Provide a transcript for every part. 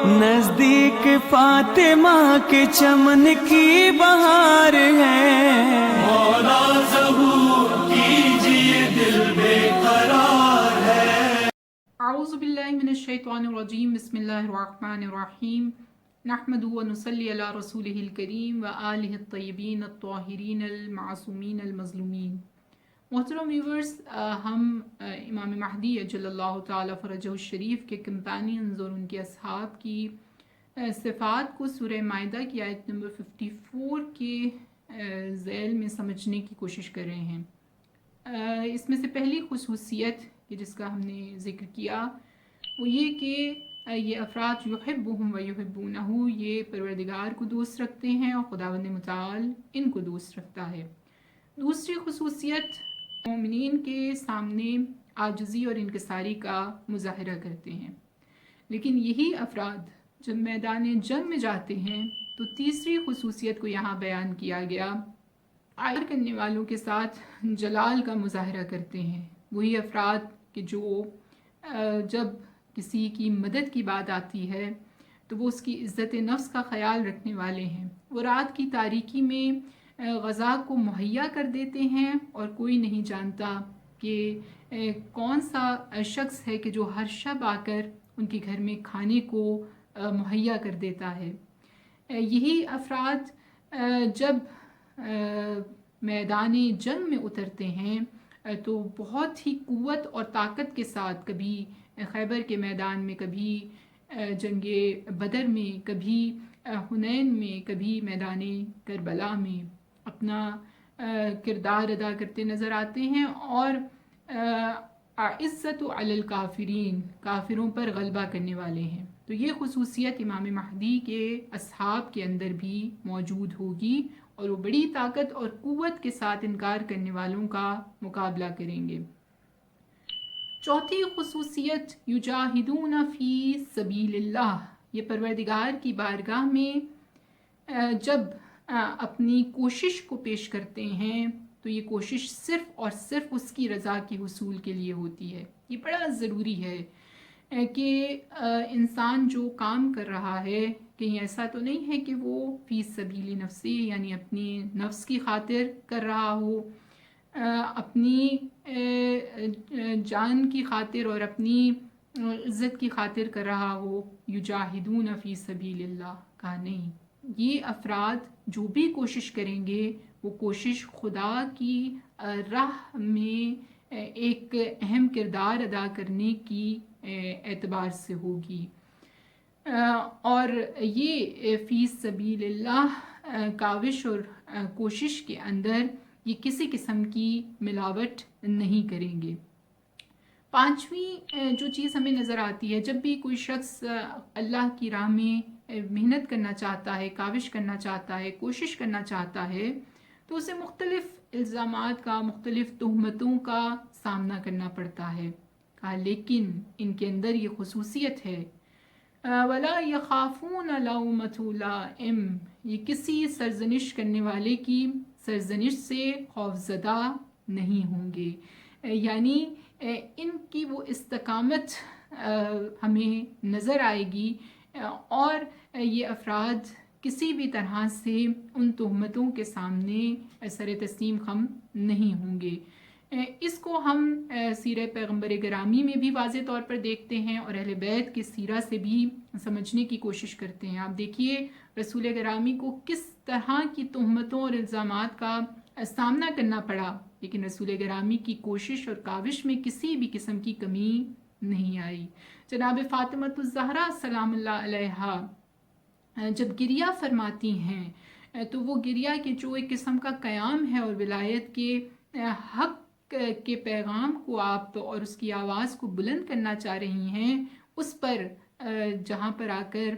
نزدیک فاطمہ کے چمن کی بہار ہے، مولا ظہور کیجئے دل بے قرار ہے۔ اعوذ باللہ من الشیطان الرجیم، بسم اللہ الرحمن الرحیم، نحمدہ و نصلی علی رسولہ الکریم و آلہ الطیبین الطاہرین المعصومین المظلومین۔ محترم ویورز، ہم امام مہدی اجل اللہ تعالی فرجہ الشریف کے کمپینینز اور ان کے اصحاب کی صفات کو سورہ مائدہ کی آیت نمبر 54 کے ذیل میں سمجھنے کی کوشش کر رہے ہیں۔ اس میں سے پہلی خصوصیت کہ جس کا ہم نے ذکر کیا وہ یہ کہ یہ افراد یحبہم و یحبونہ، یہ پروردگار کو دوست رکھتے ہیں اور خداوند متعال ان کو دوست رکھتا ہے۔ دوسری خصوصیت، مومنین کے سامنے عاجزی اور انکساری کا مظاہرہ کرتے ہیں، لیکن یہی افراد جب میدان جنگ میں جاتے ہیں تو تیسری خصوصیت کو یہاں بیان کیا گیا، آئر کرنے والوں کے ساتھ جلال کا مظاہرہ کرتے ہیں۔ وہی افراد کہ جو جب کسی کی مدد کی بات آتی ہے تو وہ اس کی عزت نفس کا خیال رکھنے والے ہیں، وہ رات کی تاریکی میں غذا کو مہیا کر دیتے ہیں اور کوئی نہیں جانتا کہ کون سا شخص ہے کہ جو ہر شب آ کر ان کے گھر میں کھانے کو مہیا کر دیتا ہے۔ یہی افراد جب میدان جنگ میں اترتے ہیں تو بہت ہی قوت اور طاقت کے ساتھ، کبھی خیبر کے میدان میں، کبھی جنگ بدر میں، کبھی حنین میں، کبھی میدان کربلا میں اپنا کردار ادا کرتے نظر آتے ہیں اور عزت علی الکافرین، کافروں پر غلبہ کرنے والے ہیں۔ تو یہ خصوصیت امام مہدی کے اصحاب کے اندر بھی موجود ہوگی اور وہ بڑی طاقت اور قوت کے ساتھ انکار کرنے والوں کا مقابلہ کریں گے۔ چوتھی خصوصیت، یجاہدون فی سبیل اللہ، یہ پروردگار کی بارگاہ میں جب اپنی کوشش کو پیش کرتے ہیں تو یہ کوشش صرف اور صرف اس کی رضا کے حصول کے لیے ہوتی ہے۔ یہ بڑا ضروری ہے کہ انسان جو کام کر رہا ہے کہیں ایسا تو نہیں ہے کہ وہ فی سبیل نفسی، یعنی اپنی نفس کی خاطر کر رہا ہو، اپنی جان کی خاطر اور اپنی عزت کی خاطر کر رہا ہو۔ یجاہدون فی سبیل اللہ کا نہیں، یہ افراد جو بھی کوشش کریں گے وہ کوشش خدا کی راہ میں ایک اہم کردار ادا کرنے کی اعتبار سے ہوگی، اور یہ فی سبیل اللہ کاوش اور کوشش کے اندر یہ کسی قسم کی ملاوٹ نہیں کریں گے۔ پانچویں جو چیز ہمیں نظر آتی ہے، جب بھی کوئی شخص اللہ کی راہ میں محنت کرنا چاہتا ہے، کاوش کرنا چاہتا ہے، کوشش کرنا چاہتا ہے تو اسے مختلف الزامات کا، مختلف تہمتوں کا سامنا کرنا پڑتا ہے، لیکن ان کے اندر یہ خصوصیت ہے، وَلَا يَخَافُونَ لَوْمَةَ لَائِمٍ، یہ کسی سرزنش کرنے والے کی سرزنش سے خوفزدہ نہیں ہوں گے۔ یعنی ان کی وہ استقامت ہمیں نظر آئے گی اور یہ افراد کسی بھی طرح سے ان تہمتوں کے سامنے سر تسلیم خم نہیں ہوں گے۔ اس کو ہم سیرہ پیغمبر گرامی میں بھی واضح طور پر دیکھتے ہیں اور اہل بیت کی سیرہ سے بھی سمجھنے کی کوشش کرتے ہیں۔ آپ دیکھیے رسول گرامی کو کس طرح کی تہمتوں اور الزامات کا سامنا کرنا پڑا، لیکن رسول گرامی کی کوشش اور کاوش میں کسی بھی قسم کی کمی نہیں آئی۔ جناب فاطمۃ الزہرا سلام اللہ علیہا جب گریہ فرماتی ہیں تو وہ گریہ کے جو ایک قسم کا قیام ہے اور ولایت کے حق کے پیغام کو آپ اور اس کی آواز کو بلند کرنا چاہ رہی ہیں، اس پر جہاں پر آ کر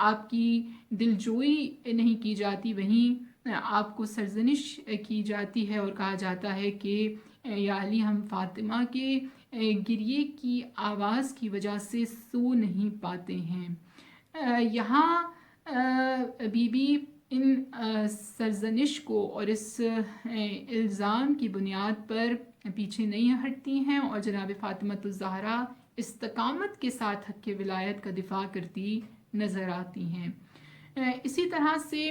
آپ کی دلجوئی نہیں کی جاتی، وہیں آپ کو سرزنش کی جاتی ہے اور کہا جاتا ہے کہ یا علی، ہم فاطمہ کے گریے کی آواز کی وجہ سے سو نہیں پاتے ہیں۔ یہاں بی بی ان سرزنش کو اور اس الزام کی بنیاد پر پیچھے نہیں ہٹتی ہیں اور جناب فاطمۃ الزہرا استقامت کے ساتھ حق ولایت کا دفاع کرتی نظر آتی ہیں۔ اسی طرح سے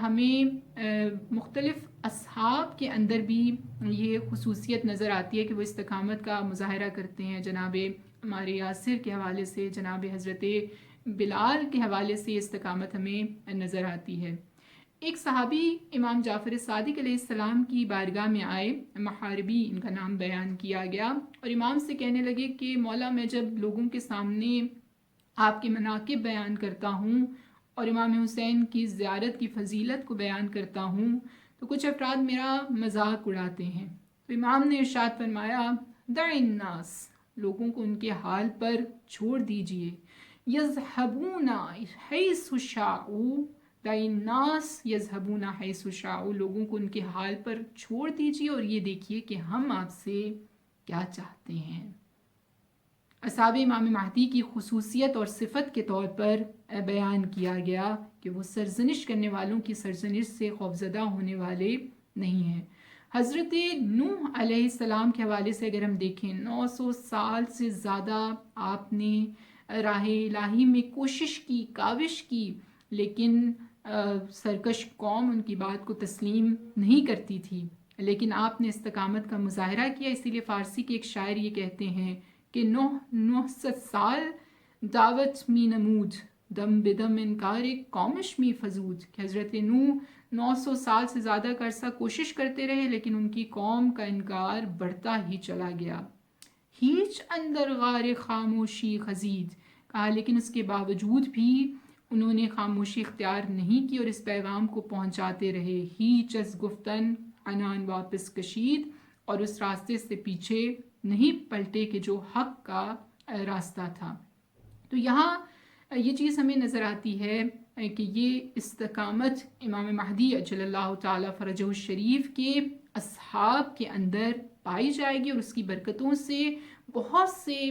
ہمیں مختلف اصحاب کے اندر بھی یہ خصوصیت نظر آتی ہے کہ وہ استقامت کا مظاہرہ کرتے ہیں۔ جناب ہمارے یاسر کے حوالے سے، جناب حضرت بلال کے حوالے سے یہ استقامت ہمیں نظر آتی ہے۔ ایک صحابی امام جعفر صادق علیہ السلام کی بارگاہ میں آئے، محاربی ان کا نام بیان کیا گیا، اور امام سے کہنے لگے کہ مولا میں جب لوگوں کے سامنے آپ کے مناقب بیان کرتا ہوں اور امام حسین کی زیارت کی فضیلت کو بیان کرتا ہوں تو کچھ افراد میرا مذاق اڑاتے ہیں۔ تو امام نے ارشاد فرمایا، دع الناس، لوگوں کو ان کے حال پر چھوڑ دیجئے، یذہبون حیث شاءوا، دع الناس یذہبون حیث شاءوا، لوگوں کو ان کے حال پر چھوڑ دیجئے اور یہ دیکھیے کہ ہم آپ سے کیا چاہتے ہیں۔ اصحاب امام مہدی کی خصوصیت اور صفت کے طور پر بیان کیا گیا کہ وہ سرزنش کرنے والوں کی سرزنش سے خوفزدہ ہونے والے نہیں ہیں۔ حضرت نوح علیہ السلام کے حوالے سے اگر ہم دیکھیں، 900 سال سے زیادہ آپ نے راہ الہی میں کوشش کی، کاوش کی، لیکن سرکش قوم ان کی بات کو تسلیم نہیں کرتی تھی، لیکن آپ نے استقامت کا مظاہرہ کیا۔ اسی لیے فارسی کے ایک شاعر یہ کہتے ہیں کہ 900 سال دعوت می نمود، دم بدم انکار قومش می فزود، کہ حضرت نوح 900 سال سے زیادہ کا عرصہ کوشش کرتے رہے لیکن ان کی قوم کا انکار بڑھتا ہی چلا گیا۔ ہیچ اندر غار خاموشی خزید، کہا لیکن اس کے باوجود بھی انہوں نے خاموشی اختیار نہیں کی اور اس پیغام کو پہنچاتے رہے۔ ہیچ از گفتن عنان واپس کشید، اور اس راستے سے پیچھے نہیں پلٹے کہ جو حق کا راستہ تھا۔ تو یہاں یہ چیز ہمیں نظر آتی ہے کہ یہ استقامت امام مہدی اجل اللہ تعالی فرجہ الشریف کے اصحاب کے اندر پائی جائے گی، اور اس کی برکتوں سے بہت سے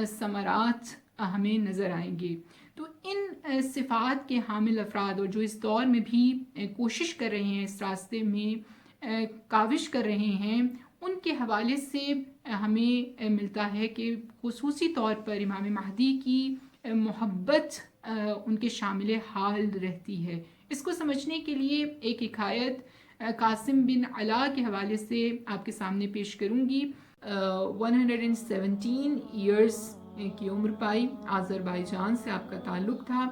ثمرات ہمیں نظر آئیں گے۔ تو ان صفات کے حامل افراد اور جو اس دور میں بھی کوشش کر رہے ہیں، اس راستے میں کاوش کر رہے ہیں، ان کے حوالے سے ہمیں ملتا ہے کہ خصوصی طور پر امام مہدی کی محبت ان کے شامل حال رہتی ہے۔ اس کو سمجھنے کے لیے ایک حکایت قاسم بن علا کے حوالے سے آپ کے سامنے پیش کروں گی۔ 117 ایئرز کی عمر پائی، آذربائیجان سے آپ کا تعلق تھا۔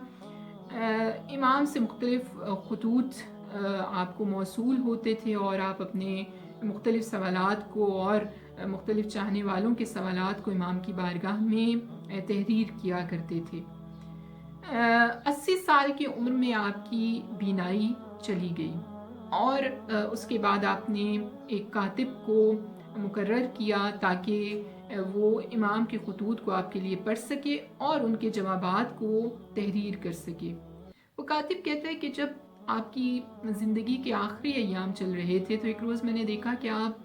امام سے مختلف خطوط آپ کو موصول ہوتے تھے اور آپ اپنے مختلف سوالات کو اور مختلف چاہنے والوں کے سوالات کو امام کی بارگاہ میں تحریر کیا کرتے تھے۔ 80 سال کی عمر میں آپ کی بینائی چلی گئی اور اس کے بعد آپ نے ایک کاتب کو مقرر کیا تاکہ وہ امام کے خطوط کو آپ کے لیے پڑھ سکے اور ان کے جوابات کو تحریر کر سکے۔ وہ کاتب کہتا ہے کہ جب آپ کی زندگی کے آخری ایام چل رہے تھے تو ایک روز میں نے دیکھا کہ آپ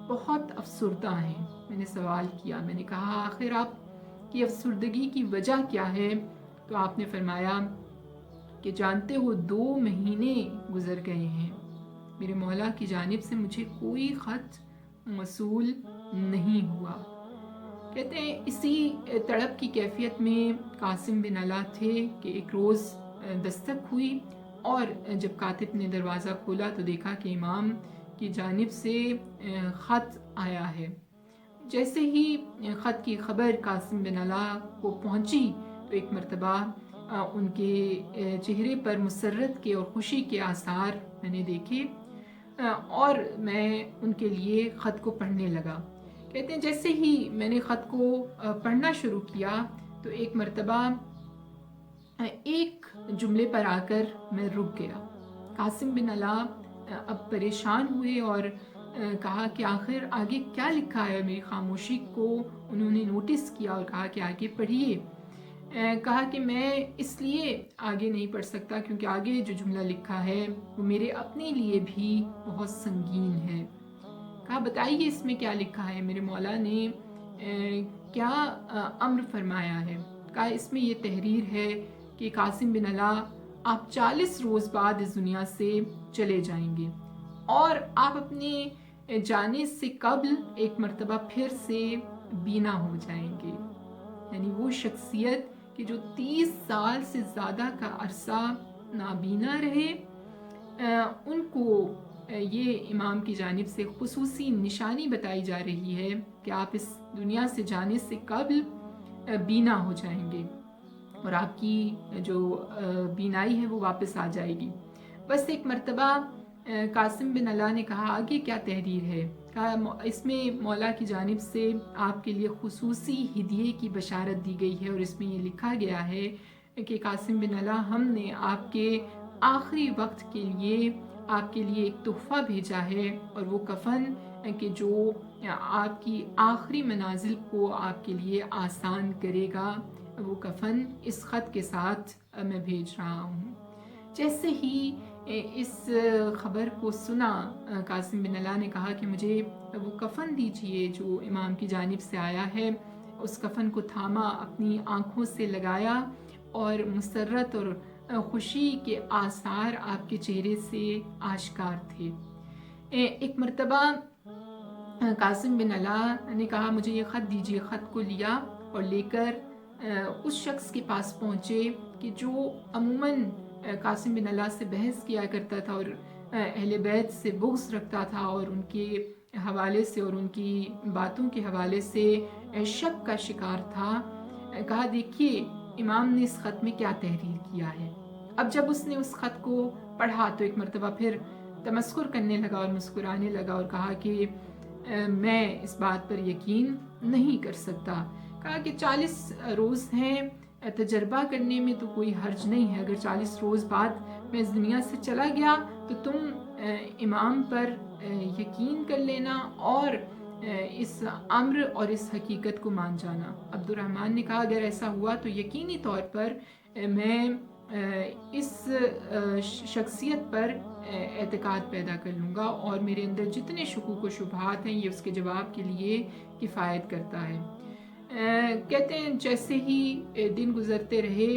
بہت افسردہ ہیں۔ میں نے سوال کیا، میں نے کہا آخر آپ کی افسردگی کی وجہ کیا ہے؟ تو آپ نے فرمایا کہ جانتے ہو 2 مہینے گزر گئے ہیں، میرے مولا کی جانب سے مجھے کوئی خط موصول نہیں ہوا۔ کہتے ہیں اسی تڑپ کی کیفیت میں قاسم بن علا تھے کہ ایک روز دستک ہوئی اور جب کاتب نے دروازہ کھولا تو دیکھا کہ امام کی جانب سے خط آیا ہے۔ جیسے ہی خط کی خبر قاسم بن علا کو پہنچی تو ایک مرتبہ ان کے چہرے پر مسرت کے اور خوشی کے آثار میں نے دیکھے اور میں ان کے لیے خط کو پڑھنے لگا۔ کہتے ہیں جیسے ہی میں نے خط کو پڑھنا شروع کیا تو ایک مرتبہ ایک جملے پر آ کر میں رک گیا۔ قاسم بن علا اب پریشان ہوئے اور کہا کہ آخر آگے کیا لکھا ہے؟ میری خاموشی کو انہوں نے نوٹس کیا اور کہا کہ آگے پڑھیے۔ کہا کہ میں اس لیے آگے نہیں پڑھ سکتا کیونکہ آگے جو جملہ لکھا ہے وہ میرے اپنے لیے بھی بہت سنگین ہے۔ کہا بتائیے اس میں کیا لکھا ہے، میرے مولا نے کیا امر فرمایا ہے؟ کہا اس میں یہ تحریر ہے کہ قاسم بن علا آپ 40 روز بعد اس دنیا سے چلے جائیں گے اور آپ اپنے جانے سے قبل ایک مرتبہ پھر سے بینا ہو جائیں گے، یعنی وہ شخصیت کہ جو 30 سال سے زیادہ کا عرصہ نابینا رہے ان کو یہ امام کی جانب سے خصوصی نشانی بتائی جا رہی ہے کہ آپ اس دنیا سے جانے سے قبل بینا ہو جائیں گے اور آپ کی جو بینائی ہے وہ واپس آ جائے گی۔ بس ایک مرتبہ قاسم بن اللہ نے کہا آگے کیا تحریر ہے؟ کہا اس میں مولا کی جانب سے آپ کے لیے خصوصی ہدیے کی بشارت دی گئی ہے، اور اس میں یہ لکھا گیا ہے کہ قاسم بن اللہ ہم نے آپ کے آخری وقت کے لیے آپ کے لیے ایک تحفہ بھیجا ہے، اور وہ کفن کہ جو آپ کی آخری منازل کو آپ کے لیے آسان کرے گا، وہ کفن اس خط کے ساتھ میں بھیج رہا ہوں۔ جیسے ہی اس خبر کو سنا قاسم بن اللہ نے کہا کہ مجھے وہ کفن دیجئے جو امام کی جانب سے آیا ہے۔ اس کفن کو تھاما، اپنی آنکھوں سے لگایا، اور مسرت اور خوشی کے آثار آپ کے چہرے سے آشکار تھے۔ ایک مرتبہ قاسم بن اللہ نے کہا مجھے یہ خط دیجئے۔ خط کو لیا اور لے کر اس شخص کے پاس پہنچے کہ جو عموماً قاسم بن اللہ سے بحث کیا کرتا تھا اور اہل بیت سے بغض رکھتا تھا، اور ان کے حوالے سے اور ان کی باتوں کے حوالے سے شک کا شکار تھا۔ کہا دیکھیے امام نے اس خط میں کیا تحریر کیا ہے۔ اب جب اس نے اس خط کو پڑھا تو ایک مرتبہ پھر تمسخر کرنے لگا اور مسکرانے لگا اور کہا کہ میں اس بات پر یقین نہیں کر سکتا۔ کہا کہ 40 روز ہیں، تجربہ کرنے میں تو کوئی حرج نہیں ہے، اگر 40 روز بعد میں اس دنیا سے چلا گیا تو تم امام پر یقین کر لینا اور اس امر اور اس حقیقت کو مان جانا۔ عبد الرحمن نے کہا اگر ایسا ہوا تو یقینی طور پر میں اس شخصیت پر اعتقاد پیدا کر لوں گا، اور میرے اندر جتنے شکوک و شبہات ہیں یہ اس کے جواب کے لیے کفایت کرتا ہے۔ کہتے ہیں جیسے ہی دن گزرتے رہے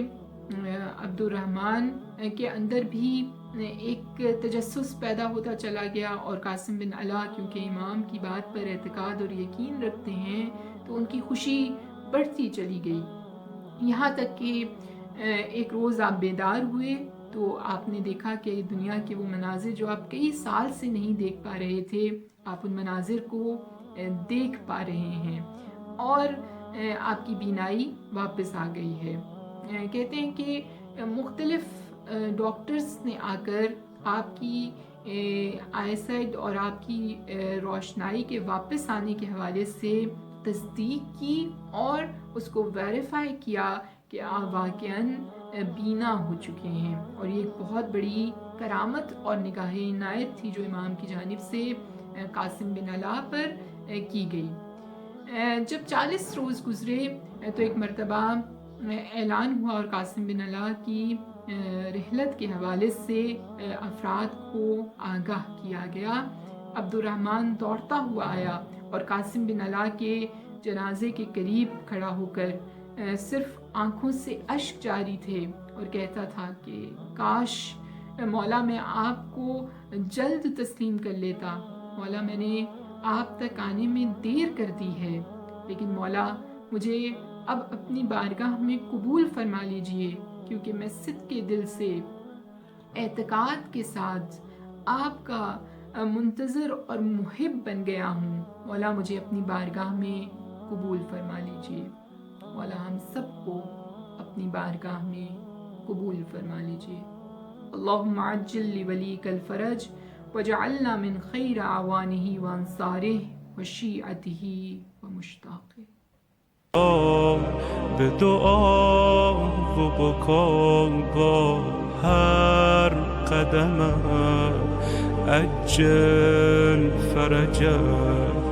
عبد الرحمن کے اندر بھی ایک تجسس پیدا ہوتا چلا گیا، اور قاسم بن اللہ کیونکہ امام کی بات پر اعتقاد اور یقین رکھتے ہیں تو ان کی خوشی بڑھتی چلی گئی، یہاں تک کہ ایک روز آپ بیدار ہوئے تو آپ نے دیکھا کہ دنیا کے وہ مناظر جو آپ کئی سال سے نہیں دیکھ پا رہے تھے، آپ ان مناظر کو دیکھ پا رہے ہیں، اور آپ کی بینائی واپس آ گئی ہے۔ کہتے ہیں کہ مختلف ڈاکٹرز نے آ کر آپ کی آئی سائٹ اور آپ کی روشنائی کے واپس آنے کے حوالے سے تصدیق کی اور اس کو ویریفائی کیا کہ آپ واقعاً بینا ہو چکے ہیں، اور یہ ایک بہت بڑی کرامت اور نگاہ عنایت تھی جو امام کی جانب سے قاسم بن اللہ پر کی گئی۔ جب 40 روز گزرے تو ایک مرتبہ اعلان ہوا اور قاسم بن اللہ کی رحلت کے حوالے سے افراد کو آگاہ کیا گیا۔ عبد الرحمن دوڑتا ہوا آیا اور قاسم بن اللہ کے جنازے کے قریب کھڑا ہو کر صرف آنکھوں سے اشک جاری تھے اور کہتا تھا کہ کاش مولا میں آپ کو جلد تسلیم کر لیتا، مولا میں نے آپ تک آنے میں دیر کر دی ہے، لیکن مولا مجھے اب اپنی بارگاہ میں قبول فرما لیجئے، کیونکہ میں صدق کے دل سے اعتقاد کے ساتھ آپ کا منتظر اور محب بن گیا ہوں، مولا مجھے اپنی بارگاہ میں قبول فرما لیجئے۔ مولا ہم سب کو اپنی بارگاہ میں قبول فرما لیجئے۔ اللہم عجل لولیک الفرج وجعلنا من خیر اعوانہ وانصارہ وشیعتہ ومشتاقہ۔ به دعا و بکا با هر قدم عجل فرجه